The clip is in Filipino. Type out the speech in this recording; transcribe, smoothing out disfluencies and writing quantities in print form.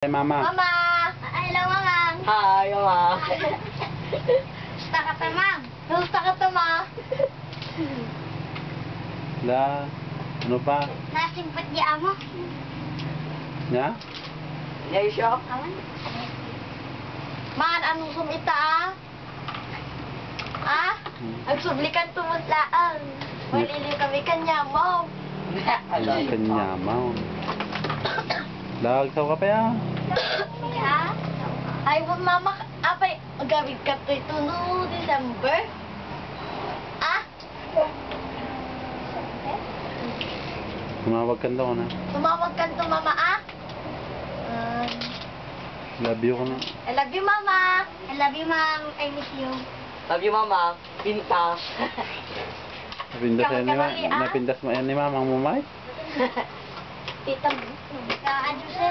Hey, Mama. Mama! Hello, Mamang! Hi, Mama. Gusto ka ta, Mang? Gusto ka ta, Ma? La, ano pa? Nasimpat niya mo? Ya? Ngayon siya? Aman? Man, anong sumita, ah? Ah? Nagsublikan tumutlaan. Maliliw kami kanya mo. Ang kanyamaw. Lagsaw ka pa ya? Ha? Ay, mama, apay, magawid ka to ito no, December? Ah? Tumawag ka daw na. Tumawag ka to, mama, ah? Love you ko na. I love you, mama. I love you, ma'am. I miss you. Love you, Mama. Pinta. Napindas yan ni Kamali, ah? Napindas mo yan ni Mamang Mumay? Tita mo. Ka-adjust